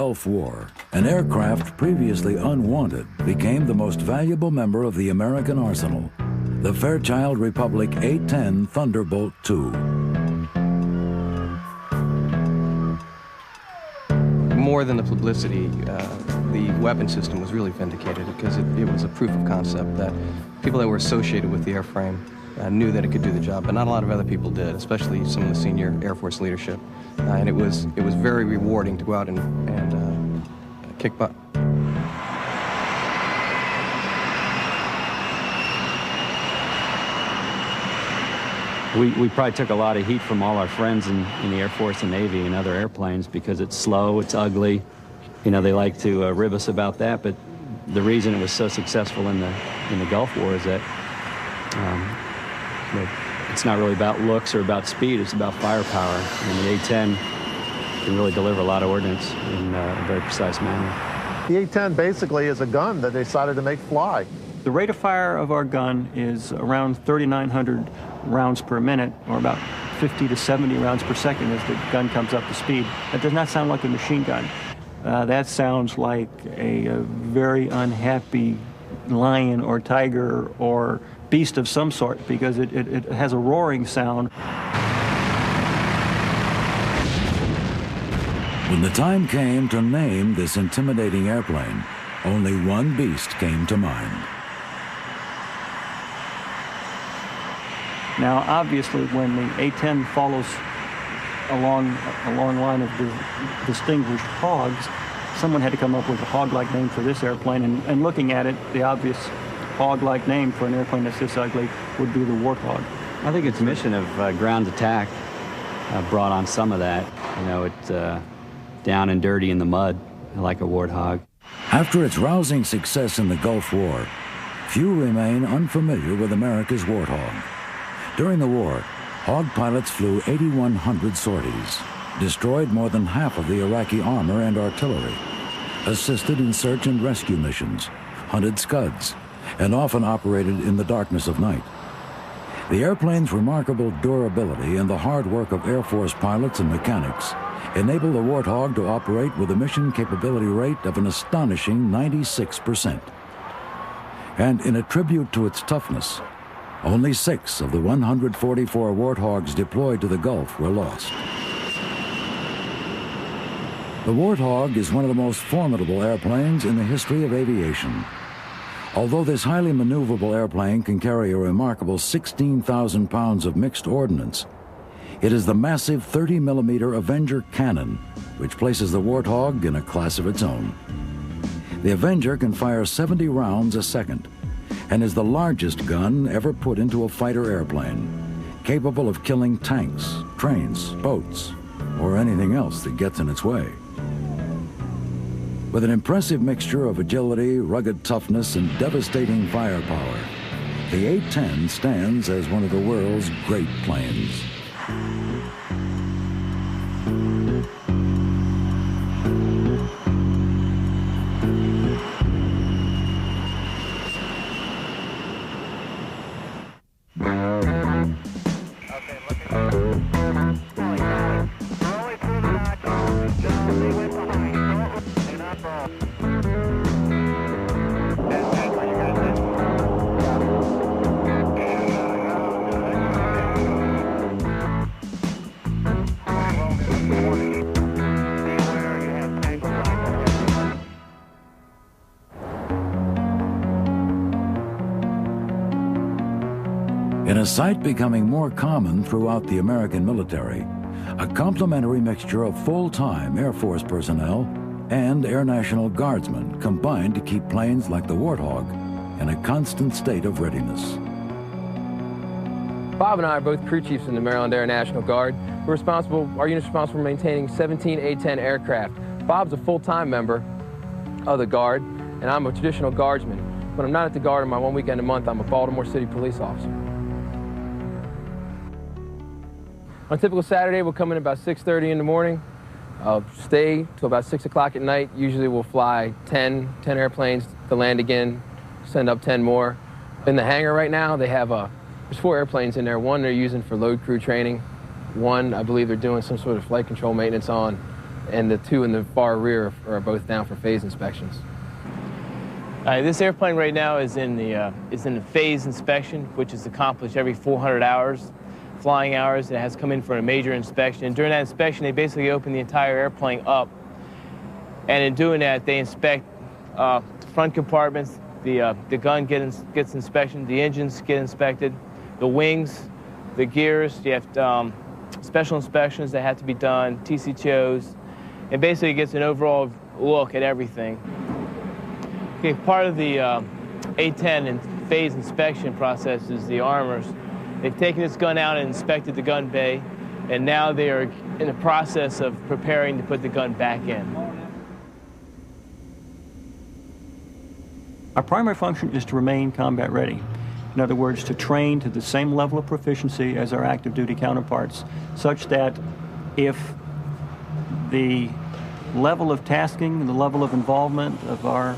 Gulf War, an aircraft previously unwanted became the most valuable member of the American arsenal, the Fairchild Republic A-10 Thunderbolt II. More than the publicity, the weapon system was really vindicated because it was a proof of concept that people that were associated with the airframe knew that it could do the job, but not a lot of other people did, especially some of the senior Air Force leadership. And it was very rewarding to go out and kick butt. We probably took a lot of heat from all our friends in the Air Force and Navy and other airplanes because it's slow, it's ugly. You know, they like to rib us about that, but the reason it was so successful in the Gulf War is that it's not really about looks or about speed, it's about firepower. And the A-10 can really deliver a lot of ordnance in a very precise manner. The A-10 basically is a gun that they decided to make fly. The rate of fire of our gun is around 3,900 rounds per minute, or about 50 to 70 rounds per second as the gun comes up to speed. That does not sound like a machine gun. That sounds like a very unhappy lion or tiger or beast of some sort, because it has a roaring sound. When the time came to name this intimidating airplane, only one beast came to mind. Now, obviously, when the A-10 follows a long line of distinguished hogs, someone had to come up with a hog-like name for this airplane, and looking at it, the obvious hog-like name for an airplane that's this ugly would be the Warthog. I think its mission of ground attack brought on some of that. You know, it's down and dirty in the mud, like a warthog. After its rousing success in the Gulf War, few remain unfamiliar with America's Warthog. During the war, Hog pilots flew 8,100 sorties, destroyed more than half of the Iraqi armor and artillery, assisted in search and rescue missions, hunted Scuds, and often operated in the darkness of night. The airplane's remarkable durability and the hard work of Air Force pilots and mechanics enable the Warthog to operate with a mission capability rate of an astonishing 96%. And in a tribute to its toughness, only 6 of the 144 Warthogs deployed to the Gulf were lost. The Warthog is one of the most formidable airplanes in the history of aviation. Although this highly maneuverable airplane can carry a remarkable 16,000 pounds of mixed ordnance, it is the massive 30mm Avenger cannon which places the Warthog in a class of its own. The Avenger can fire 70 rounds a second and is the largest gun ever put into a fighter airplane, capable of killing tanks, trains, boats, or anything else that gets in its way. With an impressive mixture of agility, rugged toughness, and devastating firepower, the A-10 stands as one of the world's great planes. In a sight becoming more common throughout the American military, a complementary mixture of full-time Air Force personnel and Air National Guardsmen combined to keep planes like the Warthog in a constant state of readiness. Bob and I are both crew chiefs in the Maryland Air National Guard. Our unit's responsible for maintaining 17 A-10 aircraft. Bob's a full-time member of the Guard, and I'm a traditional Guardsman. When I'm not at the Guard on my one weekend a month, I'm a Baltimore City police officer. On a typical Saturday, we'll come in about 6:30 in the morning. I'll stay till about 6 o'clock at night. Usually we'll fly 10 airplanes to land again, send up 10 more. In the hangar right now, they have there's 4 airplanes in there. One they're using for load crew training. One, I believe they're doing some sort of flight control maintenance on. and the two in the far rear are both down for phase inspections. This airplane right now is in the phase inspection, which is accomplished every 400 hours, flying hours. It has come in for a major inspection. And during that inspection, they basically open the entire airplane up. And in doing that, they inspect front compartments. The gun gets inspection. The engines get inspected. The wings, the gears. You have special inspections that have to be done, TCTOs, and basically it gets an overall look at everything. Okay, part of the A-10 and phase inspection process is the armors. They've taken this gun out and inspected the gun bay, and now they are in the process of preparing to put the gun back in. Our primary function is to remain combat ready. In other words, to train to the same level of proficiency as our active duty counterparts, such that if the level of tasking, the level of involvement of our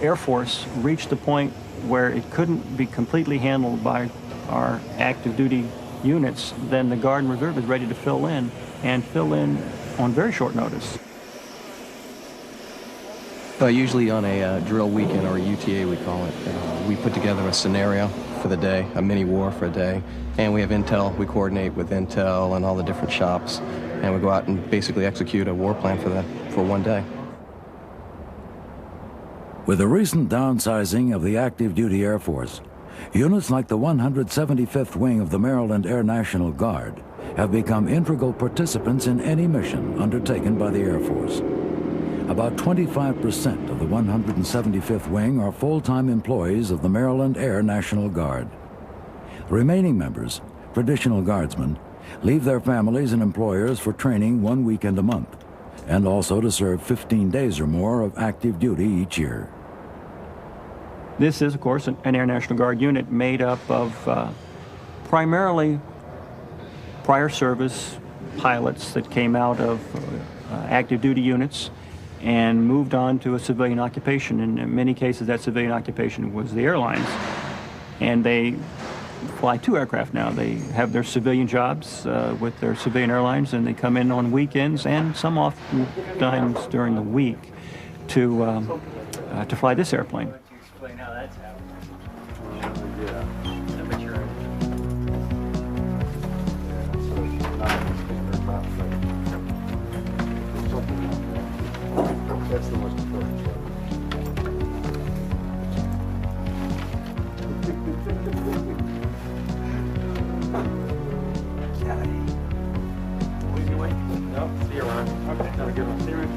Air Force reached the point where it couldn't be completely handled by our active duty units, then the Guard and Reserve is ready to fill in, and fill in on very short notice. Usually on a drill weekend, or a UTA we call it, we put together a scenario for the day, a mini war for a day, and we have intel. We coordinate with intel and all the different shops, and we go out and basically execute a war plan for one day. With the recent downsizing of the active duty Air Force, units like the 175th Wing of the Maryland Air National Guard have become integral participants in any mission undertaken by the Air Force. About 25% of the 175th Wing are full-time employees of the Maryland Air National Guard. The remaining members, traditional guardsmen, leave their families and employers for training 1 weekend a month, and also to serve 15 days or more of active duty each year. This is, of course, an Air National Guard unit made up of primarily prior service pilots that came out of active duty units and moved on to a civilian occupation. And in many cases, that civilian occupation was the airlines. And they fly 2 aircraft now. They have their civilian jobs with their civilian airlines, and they come in on weekends and some oftentimes during the week to fly this airplane. That's the most important job. Easy way? No, see you around. Okay, have a good one. See you around.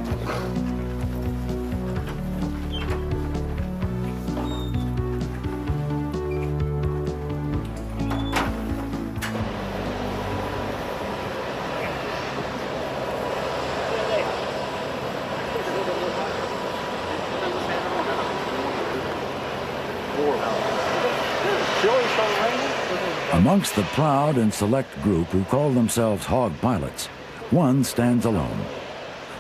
Amongst the proud and select group who call themselves Hog pilots, one stands alone.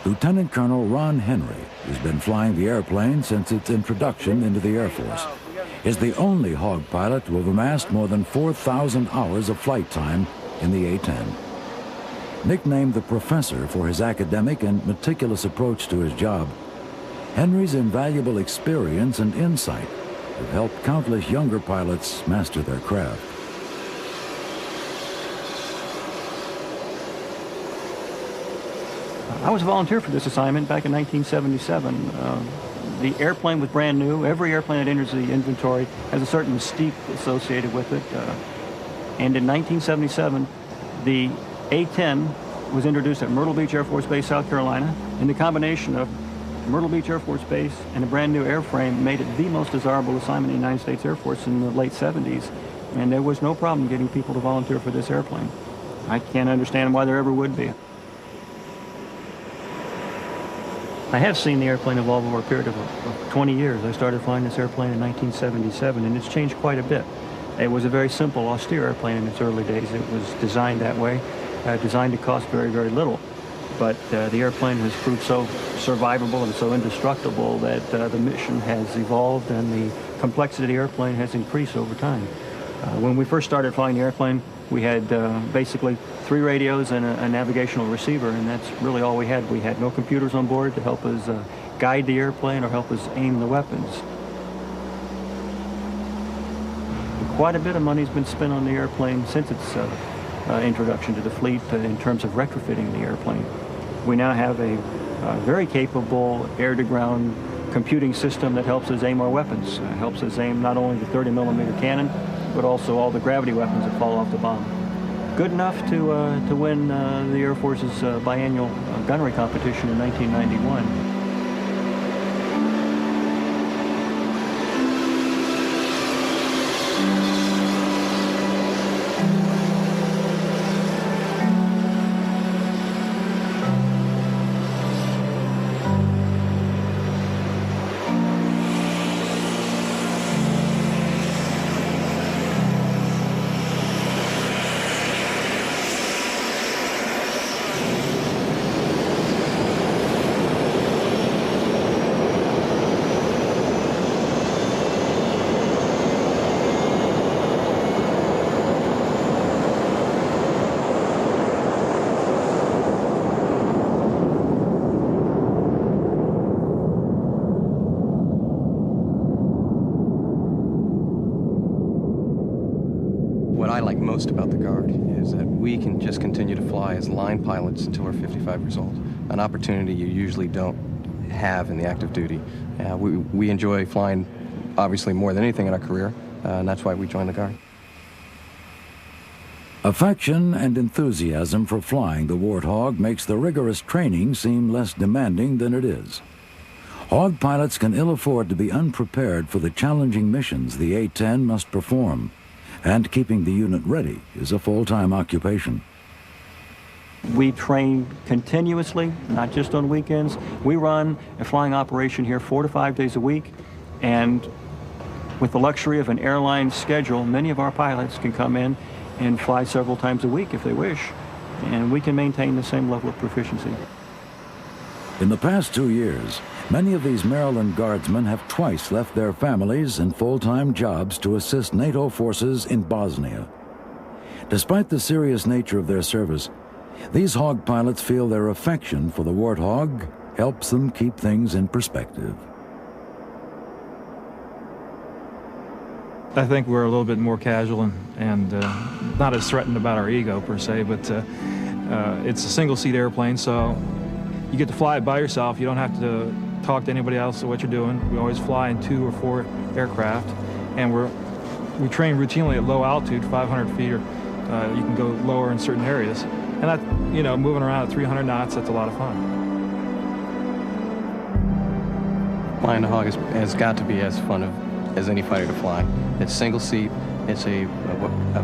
Lieutenant Colonel Ron Henry, who's been flying the airplane since its introduction into the Air Force, is the only Hog pilot to have amassed more than 4,000 hours of flight time in the A-10. Nicknamed the Professor for his academic and meticulous approach to his job, Henry's invaluable experience and insight have helped countless younger pilots master their craft. I was a volunteer for this assignment back in 1977. The airplane was brand new. Every airplane that enters the inventory has a certain mystique associated with it. And in 1977, the A-10 was introduced at Myrtle Beach Air Force Base, South Carolina. And the combination of Myrtle Beach Air Force Base and a brand new airframe made it the most desirable assignment in the United States Air Force in the late 70s. And there was no problem getting people to volunteer for this airplane. I can't understand why there ever would be. I have seen the airplane evolve over a period of 20 years. I started flying this airplane in 1977, and it's changed quite a bit. It was a very simple, austere airplane in its early days. It was designed that way, designed to cost very, very little. But the airplane has proved so survivable and so indestructible that the mission has evolved and the complexity of the airplane has increased over time. When we first started flying the airplane, We had basically 3 radios and a navigational receiver, and that's really all we had. We had no computers on board to help us guide the airplane or help us aim the weapons. Quite a bit of money's been spent on the airplane since its introduction to the fleet in terms of retrofitting the airplane. We now have a very capable air-to-ground computing system that helps us aim our weapons. Helps us aim not only the 30mm cannon, but also all the gravity weapons that fall off the bomb. Good enough to win the Air Force's biannual gunnery competition in 1991. What I like most about the Guard is that we can just continue to fly as line pilots until we're 55 years old, an opportunity you usually don't have in the active duty. We enjoy flying, obviously, more than anything in our career, and that's why we joined the Guard. Affection and enthusiasm for flying the Warthog makes the rigorous training seem less demanding than it is. Hog pilots can ill afford to be unprepared for the challenging missions the A-10 must perform, and keeping the unit ready is a full-time occupation. We train continuously, not just on weekends. We run a flying operation here 4 to 5 days a week, and with the luxury of an airline schedule, many of our pilots can come in and fly several times a week if they wish, and we can maintain the same level of proficiency. In the past 2 years, many of these Maryland Guardsmen have twice left their families and full-time jobs to assist NATO forces in Bosnia. Despite the serious nature of their service, these Hog pilots feel their affection for the Warthog helps them keep things in perspective. I think we're a little bit more casual and not as threatened about our ego per se, but it's a single-seat airplane, so you get to fly it by yourself. You don't have to talk to anybody else about what you're doing. We always fly in 2 or 4 aircraft, and we train routinely at low altitude, 500 feet, or you can go lower in certain areas. And that, you know, moving around at 300 knots, that's a lot of fun. Flying the Hog has got to be as fun as any fighter to fly. It's single seat. It's a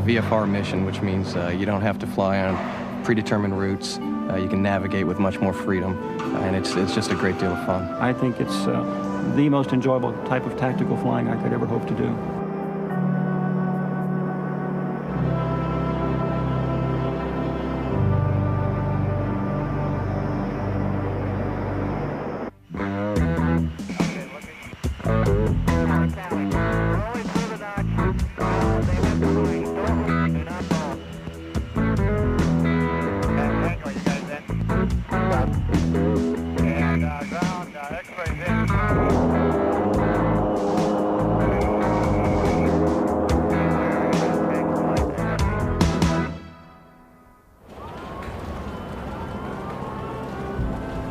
VFR mission, which means you don't have to fly on predetermined routes. You can navigate with much more freedom, and it's just a great deal of fun. I think it's the most enjoyable type of tactical flying I could ever hope to do.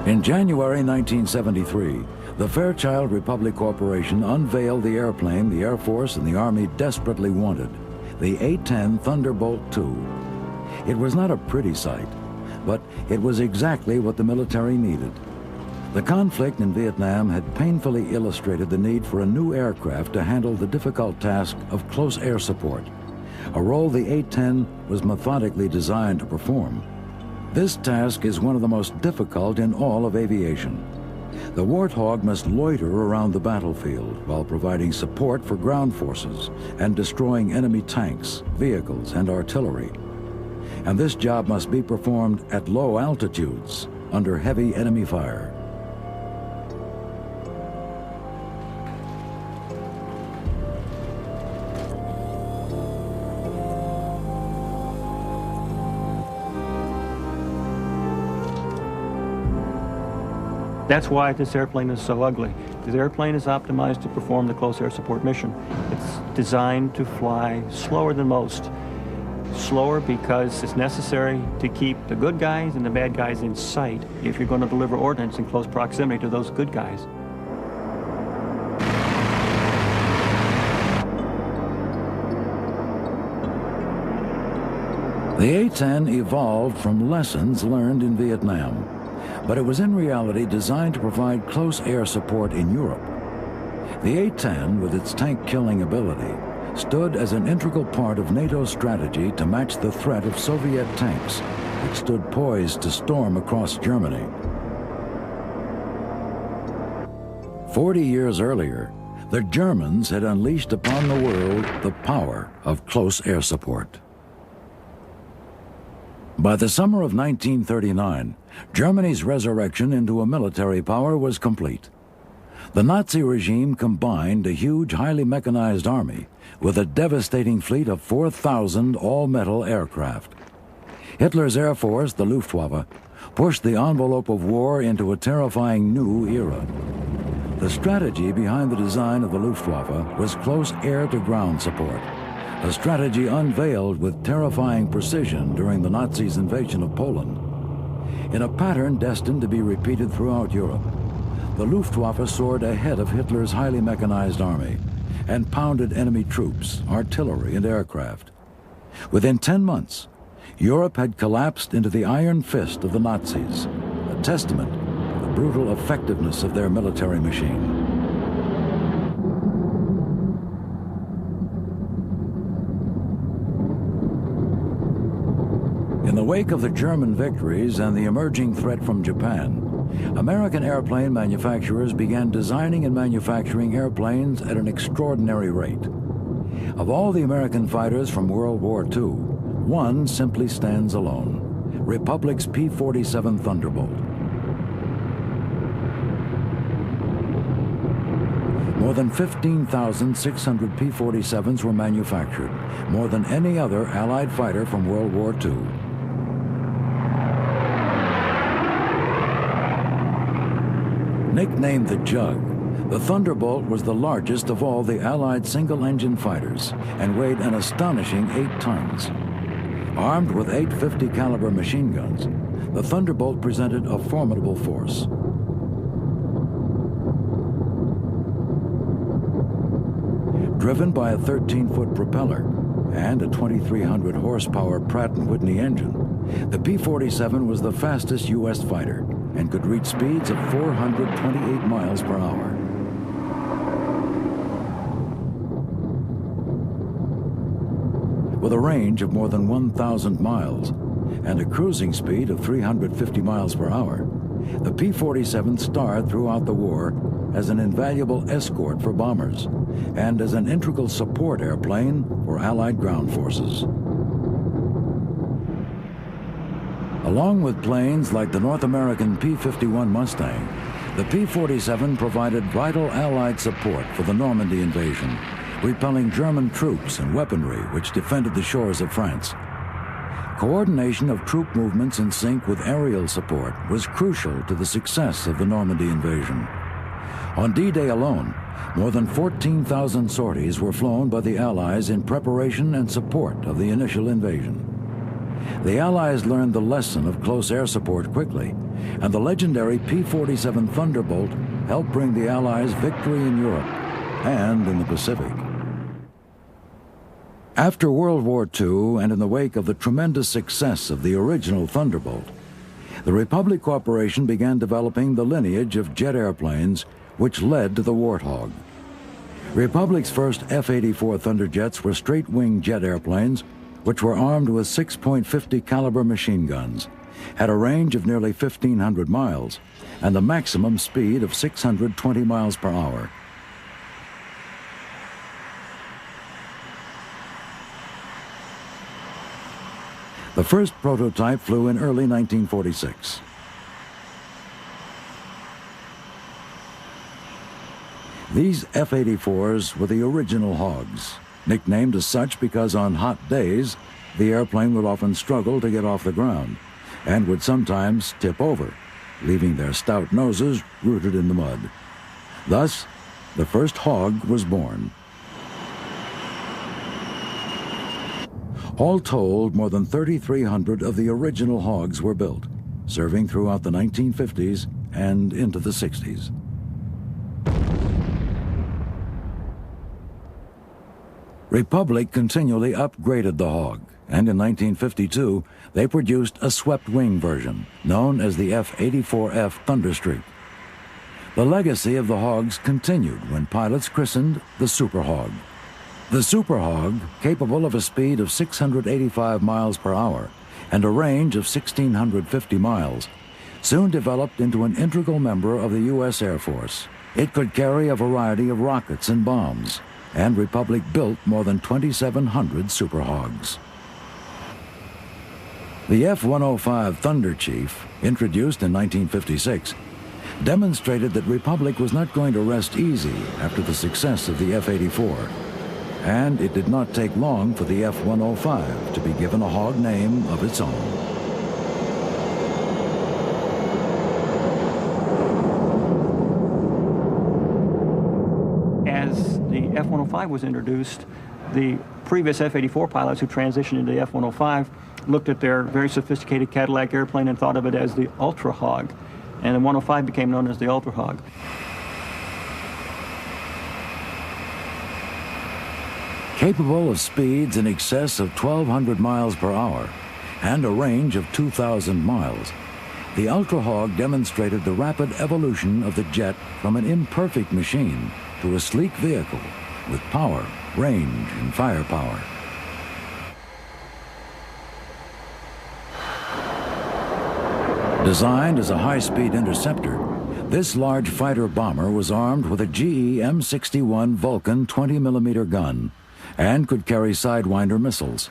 In January 1973, the Fairchild Republic Corporation unveiled the airplane the Air Force and the Army desperately wanted, the A-10 Thunderbolt II. It was not a pretty sight, but it was exactly what the military needed. The conflict in Vietnam had painfully illustrated the need for a new aircraft to handle the difficult task of close air support, a role the A-10 was methodically designed to perform. This task is one of the most difficult in all of aviation. The Warthog must loiter around the battlefield while providing support for ground forces and destroying enemy tanks, vehicles, and artillery. And this job must be performed at low altitudes under heavy enemy fire. That's why this airplane is so ugly. This airplane is optimized to perform the close air support mission. It's designed to fly slower than most. Slower because it's necessary to keep the good guys and the bad guys in sight if you're going to deliver ordnance in close proximity to those good guys. The A-10 evolved from lessons learned in Vietnam, but it was in reality designed to provide close air support in Europe. The A-10, with its tank-killing ability, stood as an integral part of NATO's strategy to match the threat of Soviet tanks, which stood poised to storm across Germany. 40 years earlier, the Germans had unleashed upon the world the power of close air support. By the summer of 1939, Germany's resurrection into a military power was complete. The Nazi regime combined a huge, highly mechanized army with a devastating fleet of 4,000 all-metal aircraft. Hitler's Air Force, the Luftwaffe, pushed the envelope of war into a terrifying new era. The strategy behind the design of the Luftwaffe was close air-to-ground support, a strategy unveiled with terrifying precision during the Nazis' invasion of Poland. In a pattern destined to be repeated throughout Europe, the Luftwaffe soared ahead of Hitler's highly mechanized army and pounded enemy troops, artillery, and aircraft. Within 10 months, Europe had collapsed into the iron fist of the Nazis, a testament to the brutal effectiveness of their military machine. In the wake of the German victories and the emerging threat from Japan, American airplane manufacturers began designing and manufacturing airplanes at an extraordinary rate. Of all the American fighters from World War II, one simply stands alone: Republic's P-47 Thunderbolt. More than 15,600 P-47s were manufactured, more than any other Allied fighter from World War II. Nicknamed the Jug, the Thunderbolt was the largest of all the Allied single-engine fighters and weighed an astonishing 8 tons. Armed with 850 caliber machine guns, the Thunderbolt presented a formidable force. Driven by a 13-foot propeller and a 2,300 horsepower Pratt & Whitney engine, the P-47 was the fastest U.S. fighter and could reach speeds of 428 miles per hour. With a range of more than 1,000 miles and a cruising speed of 350 miles per hour, the P-47 starred throughout the war as an invaluable escort for bombers and as an integral support airplane for Allied ground forces. Along with planes like the North American P-51 Mustang, the P-47 provided vital Allied support for the Normandy invasion, repelling German troops and weaponry which defended the shores of France. Coordination of troop movements in sync with aerial support was crucial to the success of the Normandy invasion. On D-Day alone, more than 14,000 sorties were flown by the Allies in preparation and support of the initial invasion. The Allies learned the lesson of close air support quickly, and the legendary P-47 Thunderbolt helped bring the Allies victory in Europe and in the Pacific. After World War II, and in the wake of the tremendous success of the original Thunderbolt, the Republic Corporation began developing the lineage of jet airplanes which led to the Warthog. Republic's first F-84 Thunderjets were straight-wing jet airplanes which were armed with 6.50 caliber machine guns, had a range of nearly 1,500 miles, and the maximum speed of 620 miles per hour. The first prototype flew in early 1946. These F-84s were the original Hogs, nicknamed as such because on hot days, the airplane would often struggle to get off the ground and would sometimes tip over. leaving their stout noses rooted in the mud. Thus, the first Hog was born. All told, more than 3,300 of the original Hogs were built, serving throughout the 1950s and into the 60s. Republic continually upgraded the Hog, and in 1952, they produced a swept-wing version, known as the F-84F Thunderstreak. The legacy of the Hogs continued when pilots christened the Super Hog. The Super Hog, capable of a speed of 685 miles per hour and a range of 1,650 miles, soon developed into an integral member of the U.S. Air Force. It could carry a variety of rockets and bombs, and Republic built more than 2,700 Super Hogs. The F-105 Thunder Chief, introduced in 1956, demonstrated that Republic was not going to rest easy after the success of the F-84. And it did not take long for the F-105 to be given a Hog name of its own. As the F-105 was introduced, the previous F-84 pilots who transitioned into the F-105 looked at their very sophisticated Cadillac airplane and thought of it as the Ultra Hog, and the 105 became known as the Ultra Hog. Capable of speeds in excess of 1,200 miles per hour and a range of 2,000 miles, the Ultra Hog demonstrated the rapid evolution of the jet from an imperfect machine to a sleek vehicle with power, range, and firepower. Designed as a high-speed interceptor, this large fighter bomber was armed with a GE M61 Vulcan 20mm gun and could carry Sidewinder missiles.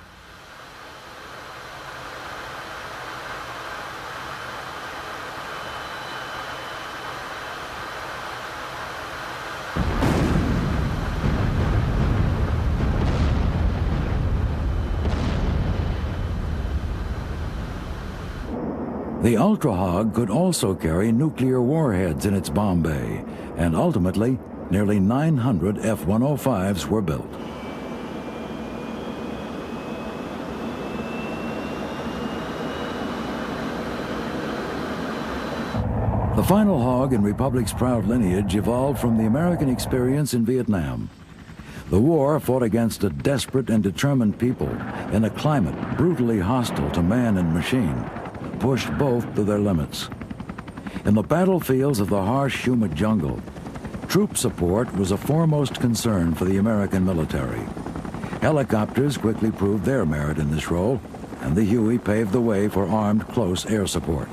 The Ultra Hog could also carry nuclear warheads in its bomb bay, and ultimately, nearly 900 F-105s were built. The final Hog in Republic's proud lineage evolved from the American experience in Vietnam. The war fought against a desperate and determined people in a climate brutally hostile to man and machine, pushed both to their limits. In the battlefields of the harsh, humid jungle, troop support was a foremost concern for the American military. Helicopters quickly proved their merit in this role, and the Huey paved the way for armed close air support.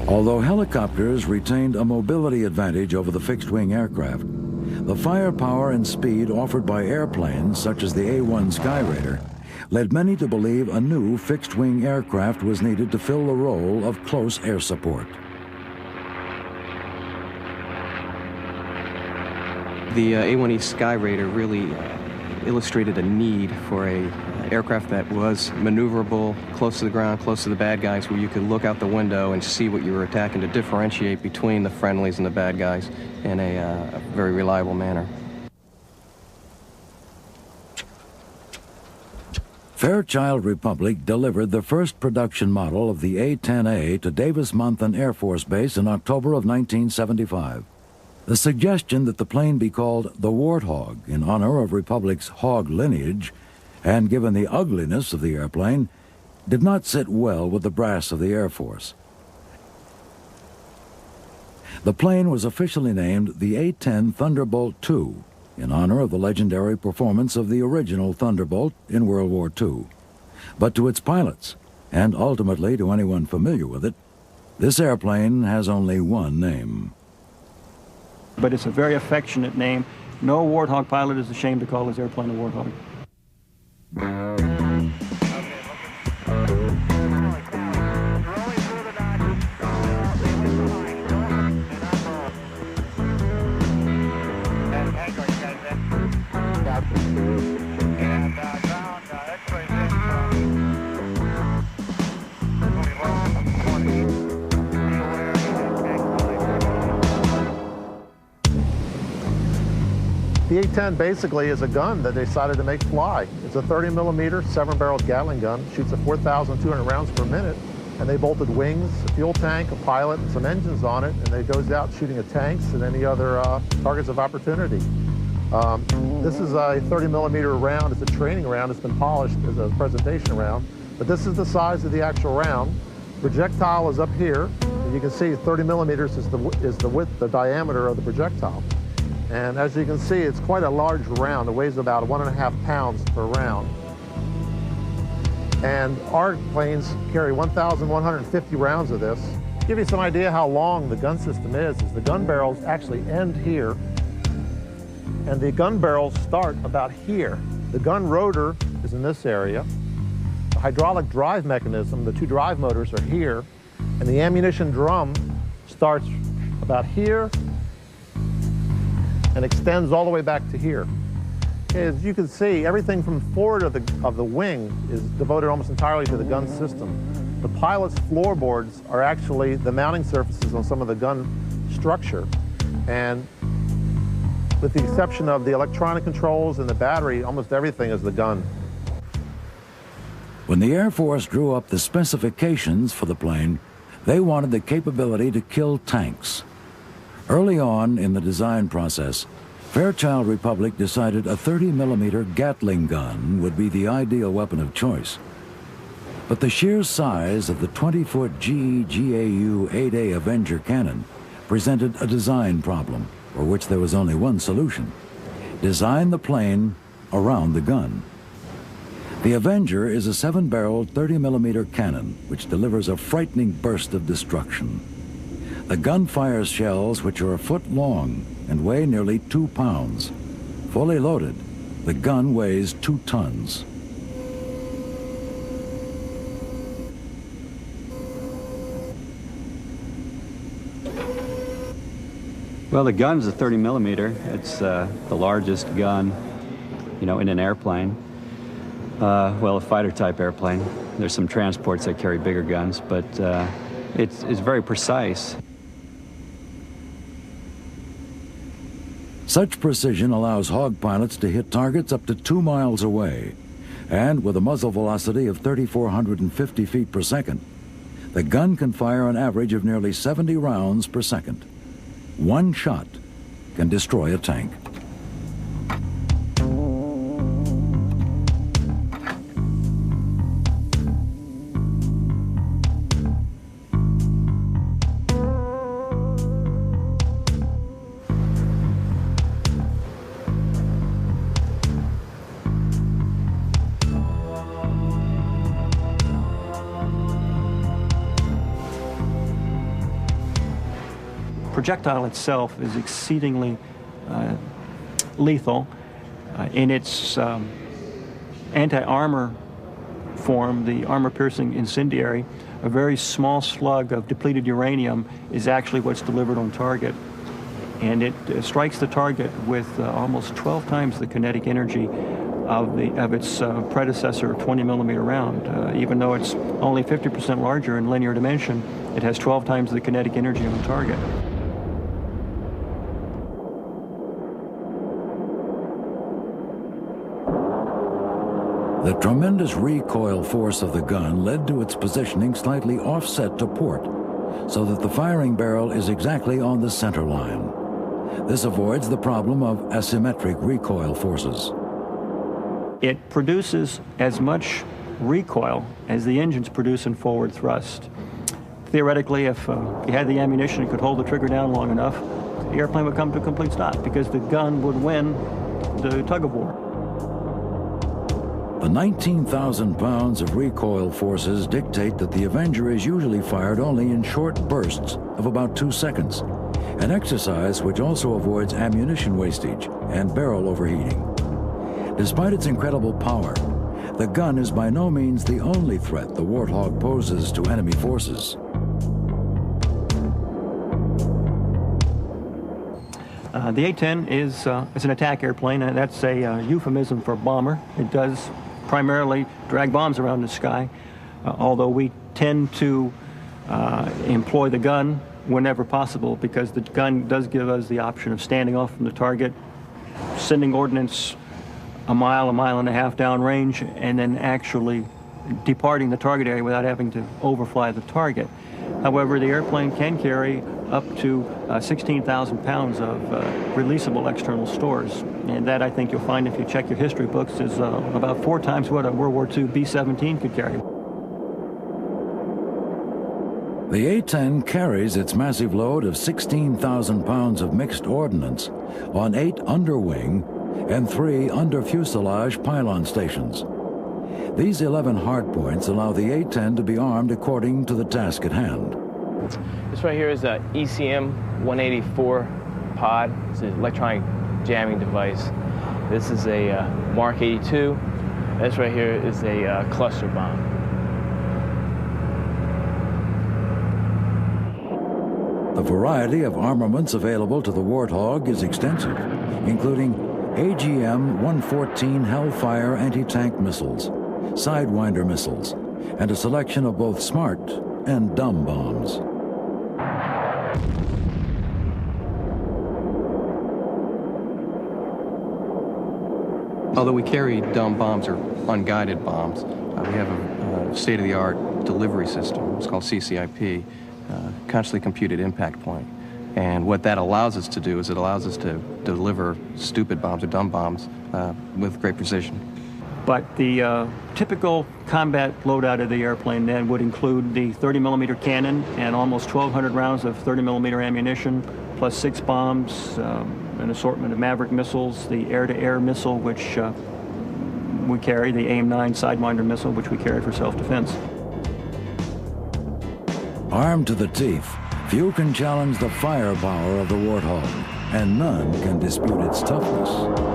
Although helicopters retained a mobility advantage over the fixed-wing aircraft, the firepower and speed offered by airplanes such as the A-1 Skyraider led many to believe a new fixed-wing aircraft was needed to fill the role of close air support. The A-1E Skyraider really illustrated a need for a aircraft that was maneuverable, close to the ground, close to the bad guys, where you could look out the window and see what you were attacking to differentiate between the friendlies and the bad guys in a very reliable manner. Fairchild Republic delivered the first production model of the A-10A to Davis-Monthan Air Force Base in October of 1975. The suggestion that the plane be called the Warthog in honor of Republic's Hog lineage, and given the ugliness of the airplane, did not sit well with the brass of the Air Force. The plane was officially named the A-10 Thunderbolt II in honor of the legendary performance of the original Thunderbolt in World War II. But to its pilots, and ultimately to anyone familiar with it, this airplane has only one name. But it's a very affectionate name. No Warthog pilot is ashamed to call his airplane a Warthog. And ground, expert The A-10 basically is a gun that they decided to make fly. It's a 30 millimeter, 7-barreled Gatling gun, shoots at 4,200 rounds per minute, and they bolted wings, a fuel tank, a pilot, and some engines on it, and it goes out shooting at tanks and any other targets of opportunity. This is a 30 millimeter round. It's a training round. It's been polished as a presentation round, but this is the size of the actual round. Projectile is up here, and you can see 30 millimeters is the width, the diameter of the projectile. And as you can see, it's quite a large round. It weighs about 1.5 pounds per round. And our planes carry 1,150 rounds of this. To give you some idea how long the gun system is the gun barrels actually end here, and the gun barrels start about here. The gun rotor is in this area. The hydraulic drive mechanism, the 2 drive motors are here, and the ammunition drum starts about here and extends all the way back to here. Okay, as you can see, everything from forward of the wing is devoted almost entirely to the gun system. The pilot's floorboards are actually the mounting surfaces on some of the gun structure, and with the exception of the electronic controls and the battery, almost everything is the gun. When the Air Force drew up the specifications for the plane, they wanted the capability to kill tanks. Early on in the design process, Fairchild Republic decided a 30 millimeter Gatling gun would be the ideal weapon of choice. But the sheer size of the 20-foot GE GAU 8A Avenger cannon presented a design problem for which there was only one solution: design the plane around the gun. The Avenger is a 7-barreled 30 millimeter cannon which delivers a frightening burst of destruction. The gun fires shells which are a foot long and weigh nearly 2 pounds. Fully loaded, the gun weighs 2 tons. Well, the gun's a 30 millimeter. It's the largest gun, in an airplane. Well, a fighter type airplane. There's some transports that carry bigger guns, but it's very precise. Such precision allows Hawk pilots to hit targets up to 2 miles away, and with a muzzle velocity of 3,450 feet per second, the gun can fire an average of nearly 70 rounds per second. One shot can destroy a tank. Projectile itself is exceedingly lethal. In its anti-armor form, the armor-piercing incendiary, a very small slug of depleted uranium is actually what's delivered on target. And it strikes the target with almost 12 times the kinetic energy of its predecessor 20 millimeter round. Even though it's only 50% larger in linear dimension, it has 12 times the kinetic energy on target. The tremendous recoil force of the gun led to its positioning slightly offset to port, so that the firing barrel is exactly on the center line. This avoids the problem of asymmetric recoil forces. It produces as much recoil as the engines produce in forward thrust. Theoretically, if you had the ammunition and could hold the trigger down long enough, the airplane would come to a complete stop because the gun would win the tug-of-war. The 19,000 pounds of recoil forces dictate that the Avenger is usually fired only in short bursts of about 2 seconds, an exercise which also avoids ammunition wastage and barrel overheating. Despite its incredible power, the gun is by no means the only threat the Warthog poses to enemy forces. The A-10 is an attack airplane, and that's a euphemism for bomber. It does primarily drag bombs around the sky, although we tend to employ the gun whenever possible because the gun does give us the option of standing off from the target, sending ordnance a mile and a half downrange, and then actually departing the target area without having to overfly the target. However, the airplane can carry up to 16,000 pounds of releasable external stores. And that, I think you'll find if you check your history books, is about 4 times what a World War II B-17 could carry. The A-10 carries its massive load of 16,000 pounds of mixed ordnance on 8 underwing and 3 under-fuselage pylon stations. These 11 hardpoints allow the A-10 to be armed according to the task at hand. This right here is a ECM 184 pod. It's an electronic jamming device. This is a Mark 82. This right here is a cluster bomb. The variety of armaments available to the Warthog is extensive, including AGM-114 Hellfire anti-tank missiles, Sidewinder missiles, and a selection of both smart and dumb bombs. Although we carry dumb bombs or unguided bombs, we have a state-of-the-art delivery system. It's called CCIP, Consciously Computed Impact Point. And what that allows us to do is it allows us to deliver stupid bombs or dumb bombs with great precision. But the typical combat loadout of the airplane then would include the 30-millimeter cannon and almost 1,200 rounds of 30-millimeter ammunition, plus 6 bombs, an assortment of Maverick missiles, the air-to-air missile, which we carry, the AIM-9 Sidewinder missile, which we carry for self-defense. Armed to the teeth, few can challenge the firepower of the Warthog, and none can dispute its toughness.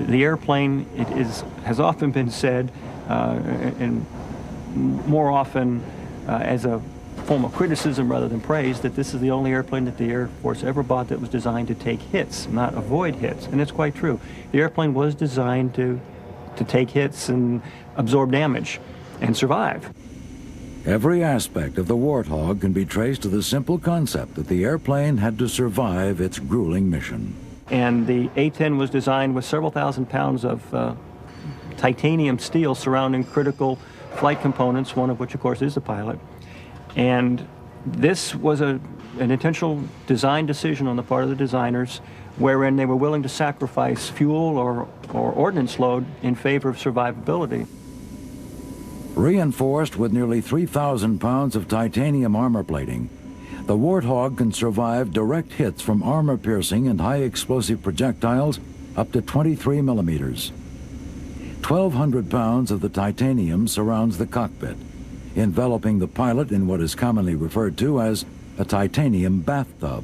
The airplane, has often been said, and more often as a form of criticism rather than praise, that this is the only airplane that the Air Force ever bought that was designed to take hits, not avoid hits. And it's quite true. The airplane was designed to take hits and absorb damage and survive. Every aspect of the Warthog can be traced to the simple concept that the airplane had to survive its grueling mission. And the A-10 was designed with several thousand pounds of titanium steel surrounding critical flight components, one of which, of course, is the pilot. And this was an intentional design decision on the part of the designers, wherein they were willing to sacrifice fuel or ordnance load in favor of survivability. Reinforced with nearly 3,000 pounds of titanium armor plating, the Warthog can survive direct hits from armor-piercing and high-explosive projectiles up to 23 millimeters. 1,200 pounds of the titanium surrounds the cockpit, enveloping the pilot in what is commonly referred to as a titanium bathtub.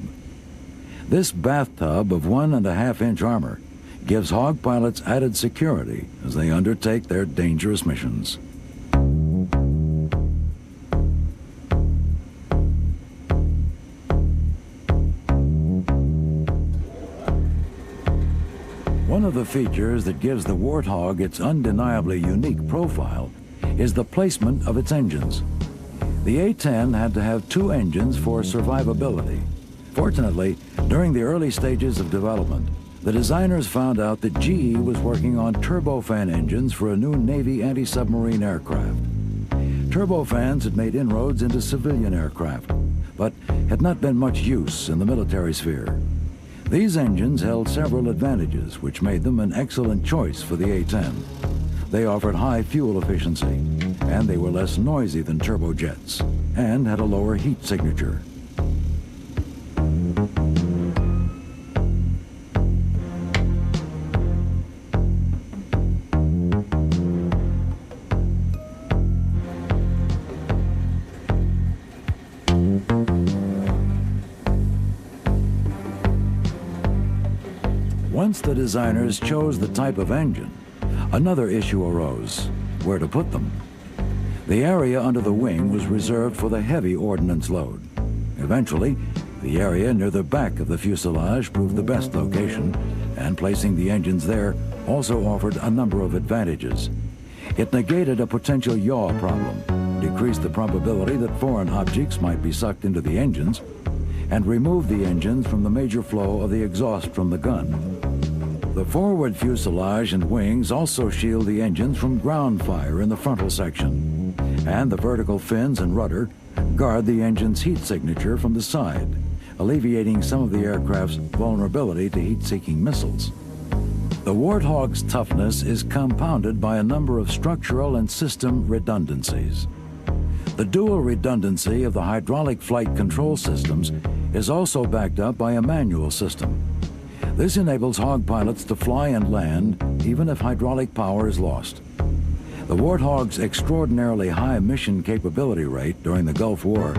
This bathtub of 1.5-inch armor gives Hog pilots added security as they undertake their dangerous missions. One of the features that gives the Warthog its undeniably unique profile is the placement of its engines. The A-10 had to have 2 engines for survivability. Fortunately, during the early stages of development, the designers found out that GE was working on turbofan engines for a new Navy anti-submarine aircraft. Turbofans had made inroads into civilian aircraft, but had not been much use in the military sphere. These engines held several advantages which made them an excellent choice for the A-10. They offered high fuel efficiency, and they were less noisy than turbojets, and had a lower heat signature. Once the designers chose the type of engine, another issue arose: where to put them. The area under the wing was reserved for the heavy ordnance load. Eventually, the area near the back of the fuselage proved the best location, and placing the engines there also offered a number of advantages. It negated a potential yaw problem, decreased the probability that foreign objects might be sucked into the engines, and removed the engines from the major flow of the exhaust from the gun. The forward fuselage and wings also shield the engines from ground fire in the frontal section, and the vertical fins and rudder guard the engine's heat signature from the side, alleviating some of the aircraft's vulnerability to heat-seeking missiles. The Warthog's toughness is compounded by a number of structural and system redundancies. The dual redundancy of the hydraulic flight control systems is also backed up by a manual system. This enables Hawk pilots to fly and land even if hydraulic power is lost. The Warthog's extraordinarily high mission capability rate during the Gulf War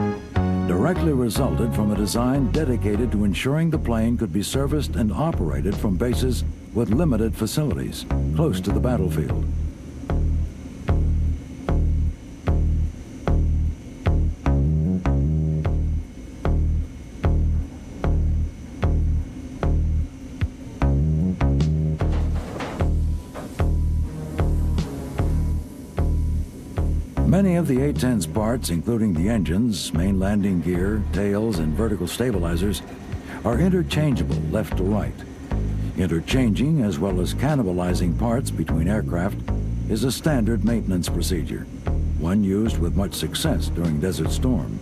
directly resulted from a design dedicated to ensuring the plane could be serviced and operated from bases with limited facilities close to the battlefield. Many of the A-10's parts, including the engines, main landing gear, tails, and vertical stabilizers, are interchangeable left to right. Interchanging as well as cannibalizing parts between aircraft is a standard maintenance procedure, one used with much success during Desert Storm.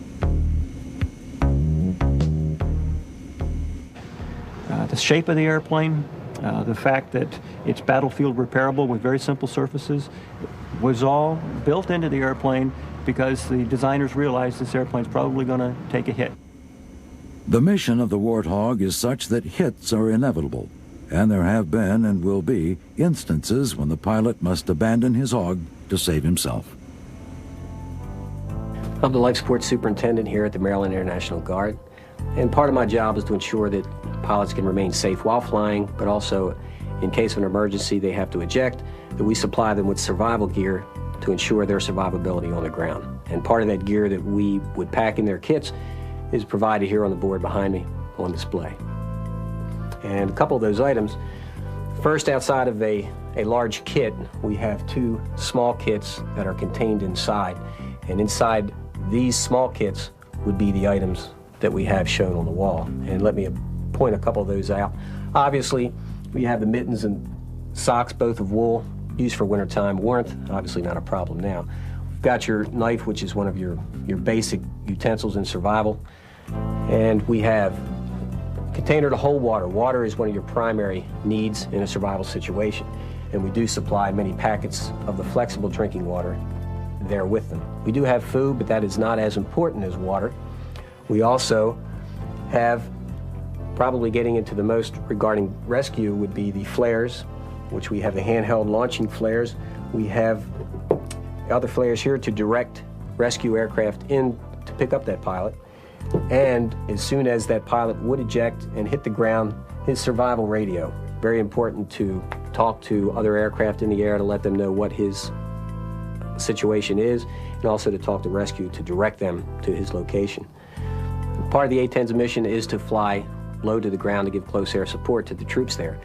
The shape of the airplane, the fact that it's battlefield repairable with very simple surfaces, was all built into the airplane because the designers realized this airplane's probably going to take a hit. The mission of the Warthog is such that hits are inevitable, and there have been and will be instances when the pilot must abandon his hog to save himself. I'm the life support superintendent here at the Maryland International Guard, and part of my job is to ensure that pilots can remain safe while flying, but also in case of an emergency they have to eject, that we supply them with survival gear to ensure their survivability on the ground. And part of that gear that we would pack in their kits is provided here on the board behind me on display. And a couple of those items, first, outside of a large kit, we have two small kits that are contained inside. And inside these small kits would be the items that we have shown on the wall. And let me point a couple of those out. Obviously, we have the mittens and socks, both of wool, used for wintertime warmth, obviously not a problem now. We've got your knife, which is one of your basic utensils in survival. And we have a container to hold water. Water is one of your primary needs in a survival situation. And we do supply many packets of the flexible drinking water there with them. We do have food, but that is not as important as water. We also have, probably getting into the most regarding rescue, would be the flares, which we have the handheld launching flares. We have other flares here to direct rescue aircraft in to pick up that pilot. And as soon as that pilot would eject and hit the ground, his survival radio. Very important to talk to other aircraft in the air to let them know what his situation is, and also to talk to rescue to direct them to his location. Part of the A-10's mission is to fly low to the ground to give close air support to the troops there.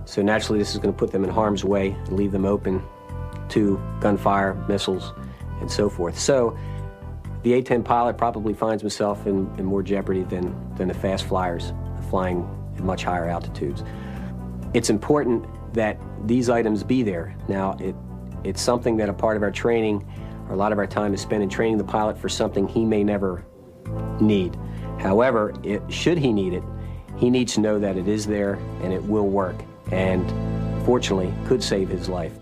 So naturally this is going to put them in harm's way and leave them open to gunfire, missiles, and so forth. So the A-10 pilot probably finds himself in more jeopardy than the fast flyers flying at much higher altitudes. It's important that these items be there. Now, it's something that a part of our training, or a lot of our time is spent in training the pilot for something he may never need. However, should he need it, He needs to know that it is there and it will work, and fortunately could save his life.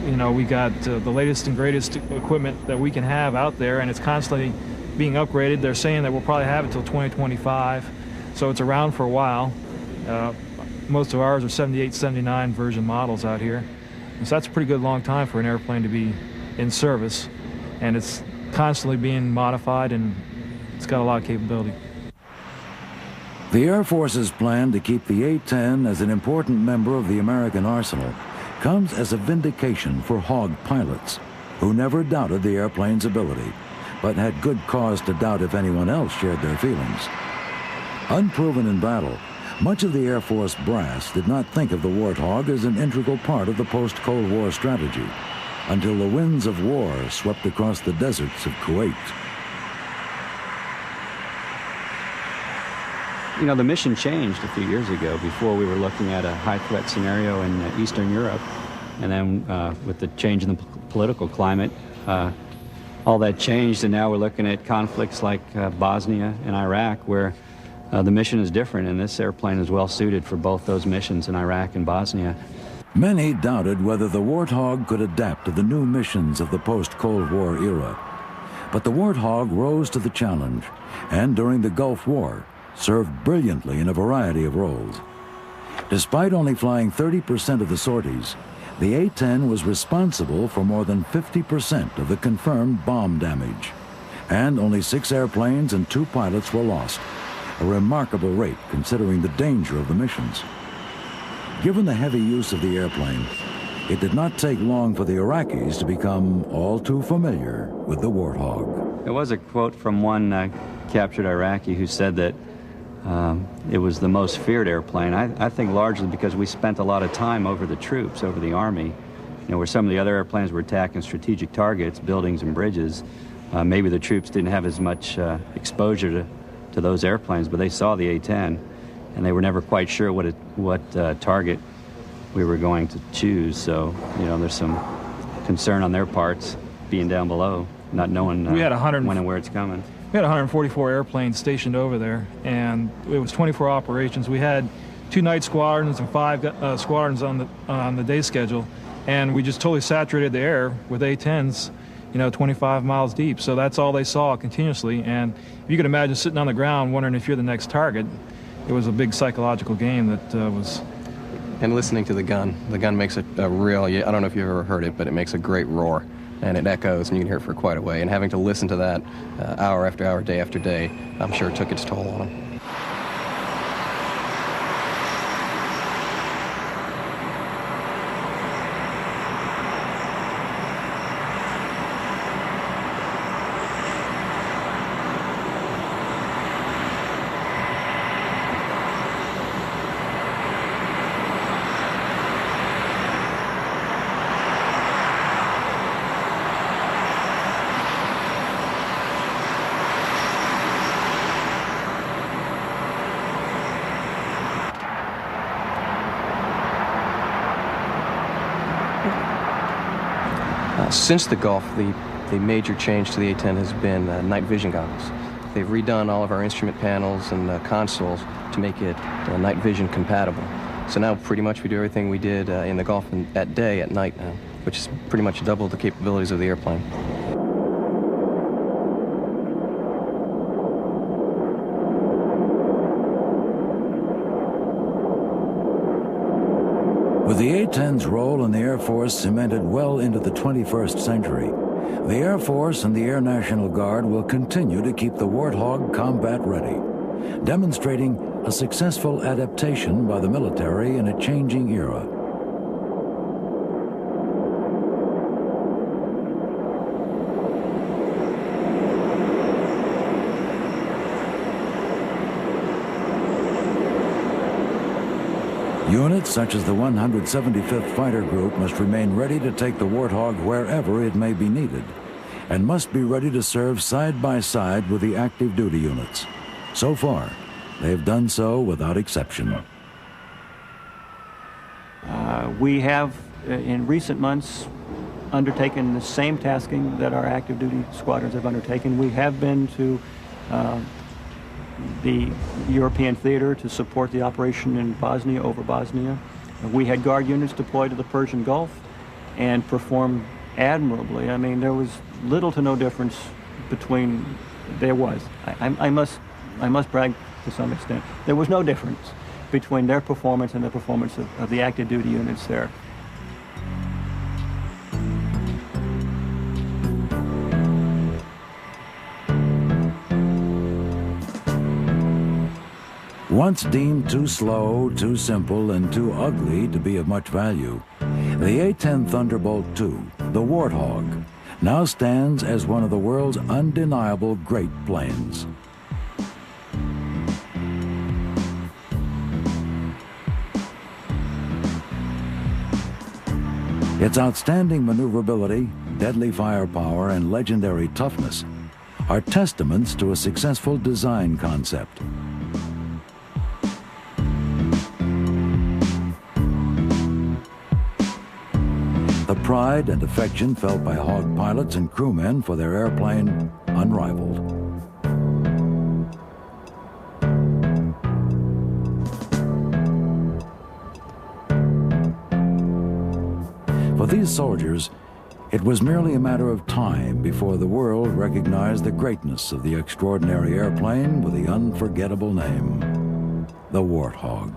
You know, we got the latest and greatest equipment that we can have out there, and it's constantly being upgraded. They're saying that we'll probably have it till 2025, so it's around for a while. Most of ours are 78, 79 version models out here. And so that's a pretty good long time for an airplane to be in service, and it's constantly being modified, and it's got a lot of capability. The Air Force's plan to keep the A-10 as an important member of the American arsenal comes as a vindication for Hawg pilots, who never doubted the airplane's ability, but had good cause to doubt if anyone else shared their feelings. Unproven in battle, much of the Air Force brass did not think of the Warthog as an integral part of the post-Cold War strategy, until the winds of war swept across the deserts of Kuwait. You know, the mission changed a few years ago. Before, we were looking at a high-threat scenario in Eastern Europe, and then with the change in the political climate, all that changed, and now we're looking at conflicts like Bosnia and Iraq, where the mission is different, and this airplane is well suited for both those missions in Iraq and Bosnia. Many doubted whether the Warthog could adapt to the new missions of the post-Cold War era. But the Warthog rose to the challenge, and during the Gulf War, served brilliantly in a variety of roles. Despite only flying 30% of the sorties, the A-10 was responsible for more than 50% of the confirmed bomb damage, and only 6 airplanes and 2 pilots were lost, a remarkable rate considering the danger of the missions. Given the heavy use of the airplane, it did not take long for the Iraqis to become all too familiar with the Warthog. There was a quote from one captured Iraqi who said that it was the most feared airplane. I think largely because we spent a lot of time over the troops, over the Army. You know, where some of the other airplanes were attacking strategic targets, buildings and bridges, maybe the troops didn't have as much exposure to those airplanes, but they saw the A-10, and they were never quite sure what target we were going to choose. So, you know, there's some concern on their parts, being down below, not knowing when and where it's coming. We had 144 airplanes stationed over there, and it was 24 operations. We had 2 night squadrons and 5 squadrons on the day schedule, and we just totally saturated the air with A-10s, you know, 25 miles deep. So that's all they saw continuously. And if you could imagine sitting on the ground wondering if you're the next target, it was a big psychological game that was. And listening to the gun makes a real, I don't know if you've ever heard it, but it makes a great roar. And it echoes, and you can hear it for quite a way. And having to listen to that hour after hour, day after day, I'm sure it took its toll on them. Since the Gulf, the major change to the A-10 has been night vision goggles. They've redone all of our instrument panels and consoles to make it night vision compatible. So now pretty much we do everything we did in the Gulf at day at night now, which is pretty much double the capabilities of the airplane. With the A-10's role in the Air Force cemented well into the 21st century, the Air Force and the Air National Guard will continue to keep the Warthog combat ready, demonstrating a successful adaptation by the military in a changing era. Units such as the 175th Fighter Group must remain ready to take the Warthog wherever it may be needed, and must be ready to serve side by side with the active duty units. So far, they've done so without exception. We have, in recent months, undertaken the same tasking that our active duty squadrons have undertaken. We have been to the European theater to support the operation in Bosnia, over Bosnia. We had Guard units deployed to the Persian Gulf and performed admirably. I mean, there was little to no difference between, there was. I must brag to some extent. There was no difference between their performance and the performance of the active duty units there. Once deemed too slow, too simple, and too ugly to be of much value, the A-10 Thunderbolt II, the Warthog, now stands as one of the world's undeniable great planes. Its outstanding maneuverability, deadly firepower, and legendary toughness are testaments to a successful design concept. The pride and affection felt by Hawk pilots and crewmen for their airplane, unrivaled. For these soldiers, it was merely a matter of time before the world recognized the greatness of the extraordinary airplane with the unforgettable name, the Warthog.